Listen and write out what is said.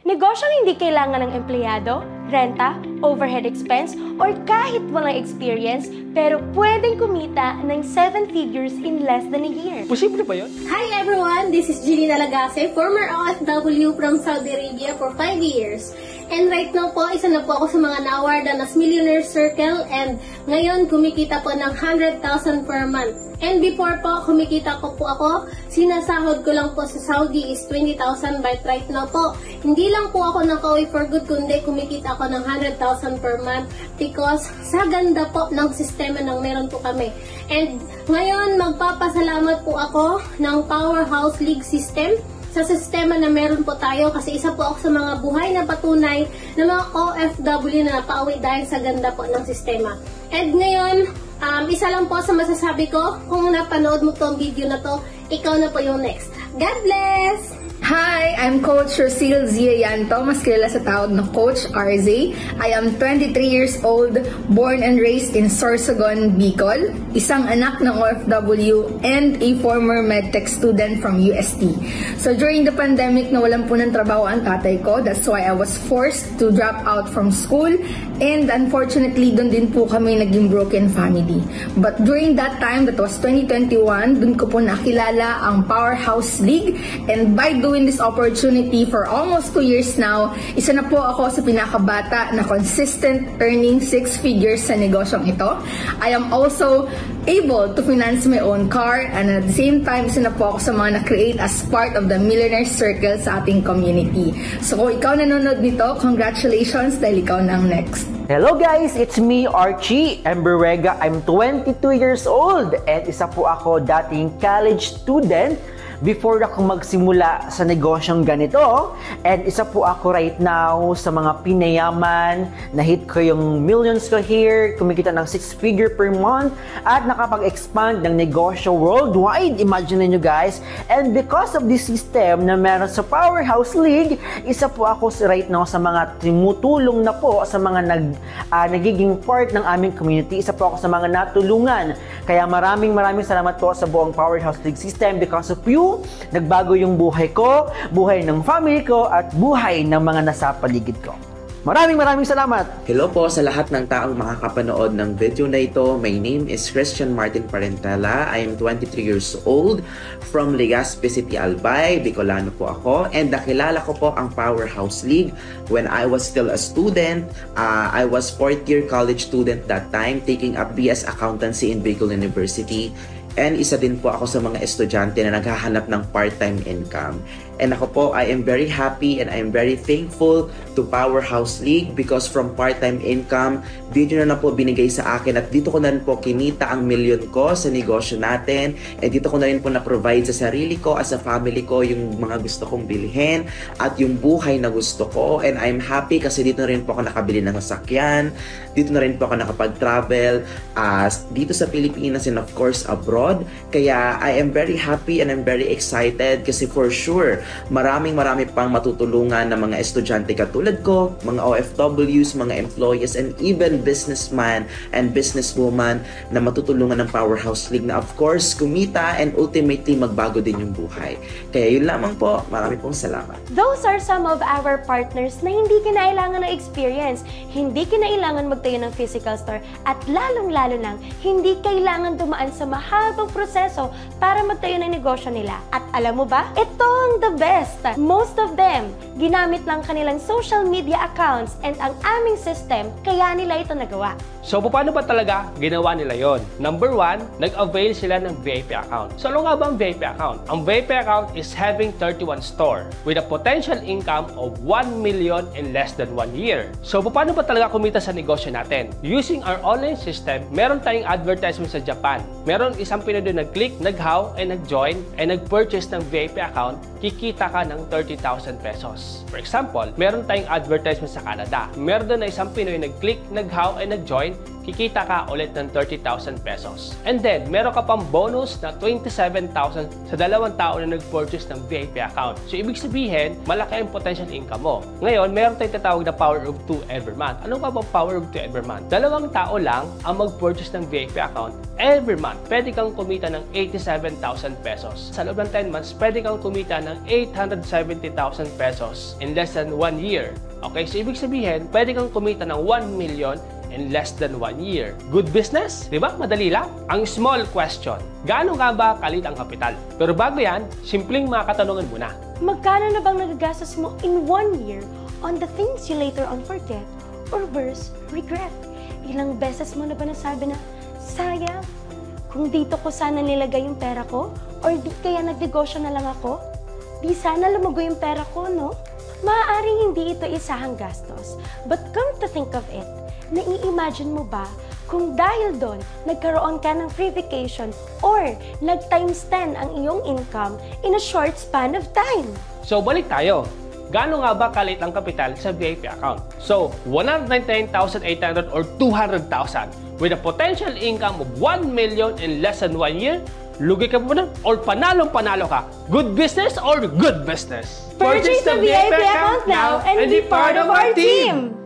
Negosyong hindi kailangan ng empleyado, renta, overhead expense, or kahit walang experience, pero pwedeng kumita ng 7 figures in less than a year. Posible ba yun? Hi everyone, this is Jeannie Nalagase, former OFW from Saudi Arabia for 5 years. And right now po, isa na po ako sa mga na-awardan as Millionaire Circle and ngayon kumikita po ng 100,000 per month. And before po, kumikita ko po ako, sinasahod ko lang po sa Saudi is 20,000 but right now po, hindi lang po ako nakauwi for good kundi kumikita ako ng 100,000 per month because sa ganda po ng sistema ng meron po kami. And ngayon, magpapasalamat po ako ng Powerhouse League System sa sistema na meron po tayo kasi isa po ako sa mga buhay na patunay ng mga OFW na napauwi dahil sa ganda po ng sistema. And ngayon, isa lang po sa masasabi ko, kung napanood mo tong video na to, ikaw na po yung next. God bless! Hi, I'm Coach Rosil Ziayanto, mas kilala sa tawag na Coach RZ. I am 23 years old, born and raised in Sorsogon, Bicol, isang anak ng OFW, and a former medtech student from UST. So during the pandemic, nawalan po ng trabaho ang tatay ko. That's why I was forced to drop out from school, and unfortunately, doon din po kami naging broken family. But during that time, that was 2021, doon ko po nakilala ang Powerhouse League, and by doing this opportunity for almost 2 years now, isa na po ako sa pinakabata na consistent earning 6 figures sa negosyong ito. I am also able to finance my own car, and at the same time, isa na po ako sa mga na-create as part of the Millionaire Circle sa ating community. So kung ikaw nanonood nito, congratulations dahil ikaw na ang next. Hello guys, it's me Archie Emberega. I'm 22 years old and isa po ako dating college student before ako magsimula sa negosyong ganito. And isa po ako right now sa mga pinayaman, na-hit ko yung millions ko here, kumikita ng 6 figure per month, at nakapag-expand ng negosyo worldwide. Imagine niyo guys. And because of this system na meron sa Powerhouse League, isa po ako right now sa mga tumutulong na po sa mga nagiging part ng aming community. Isa po ako sa mga natulungan. Kaya maraming salamat po sa buong Powerhouse League system. Because of you, nagbago yung buhay ko, buhay ng family ko, at buhay ng mga nasa paligid ko. Maraming salamat! Hello po sa lahat ng taong makakapanood ng video na ito. My name is Christian Martin Parentela. I am 23 years old from Legazpi City, Albay. Bicolano po ako. And nakilala ko po ang Powerhouse League when I was still a student. I was 4th year college student that time, taking up BS Accountancy in Bicol University. And isa din po ako sa mga estudyante na naghahanap ng part-time income. And ako po, I am very happy and I am very thankful to Powerhouse League because from part-time income, dito na po binigay sa akin at dito ko na rin po kinita ang million ko sa negosyo natin. And dito ko na rin po na-provide sa sarili ko, as a family ko, yung mga gusto kong bilhin at yung buhay na gusto ko. And I'm happy kasi dito na rin po ako nakabili ng sasakyan. Dito na rin po ako nakapag-travel dito sa Pilipinas and of course abroad. Kaya I am very happy and I'm very excited kasi for sure, marami pang matutulungan ng mga estudyante katulad ko, mga OFWs, mga employees, and even businessman and businesswoman na matutulungan ng Powerhouse League na of course kumita and ultimately magbago din yung buhay. Kaya yun lamang po, marami pong salamat. Those are some of our partners na hindi kinailangan ng experience, hindi kinailangan magtayo ng physical store, at lalong-lalo lang, hindi kailangan dumaan sa mahabang proseso para magtayo ng negosyo nila. At alam mo ba, ito ang the best. Most of them, ginamit lang kanilang social media accounts and ang aming system, kaya nila ito nagawa. So, paano ba talaga ginawa nila yon? Number 1, nag-avail sila ng VIP account. So, ano nga ba ang VIP account? Ang VIP account is having 31 store with a potential income of 1 million in less than 1 year. So, paano ba talaga kumita sa negosyo natin? Using our online system, meron tayong advertisement sa Japan. Meron isang Pinoy doon nag-click, nag-how, and nag-join, and nag-purchase ng VIP account, kikita ka ng 30,000 pesos. For example, meron tayong advertisement sa Canada. Meron doon na isang Pinoy nag-click, nag-how, and nag-join, kikita ka ulit ng 30,000 pesos. And then, meron ka pang bonus na 27,000 sa 2 tao na nag-purchase ng VIP account. So, ibig sabihin, malaki ang potential income mo. Ngayon, meron tayong tatawag na power of 2 every month. Ano ba bang power of 2 every month? 2 tao lang ang mag-purchase ng VIP account every month. Pwede kang kumita ng 87,000 pesos. Sa loob ng 10 months, pwede kang kumita ng 870,000 pesos in less than 1 year. Okay, so ibig sabihin, pwede kang kumita ng 1 million in less than 1 year. Good business? Di ba? Madali lang. Ang small question, gaano nga ba kalit ang kapital? Pero bago yan, simpleng mga katanungan muna. Magkano na bang nagagastos mo in 1 year on the things you later on forget or worse, regret? Ilang beses mo na ba nasabi na, sayang, kung dito ko sana nilagay yung pera ko or di kaya nagnegosyo na lang ako? Di sana lumago yung pera ko, no? Maaaring hindi ito isahang gastos. But come to think of it, nai-imagine mo ba kung dahil doon nagkaroon ka ng free vacation or nag-times 10 ang iyong income in a short span of time? So, balik tayo. Gaano nga ba kalit ang kapital sa VIP account? So, 199,800 or 200,000 with a potential income of 1 million in less than 1 year? Lugi ka ba na? Or panalong-panalo ka? Good business or good business? Purchase the VIP account now and be part of our team!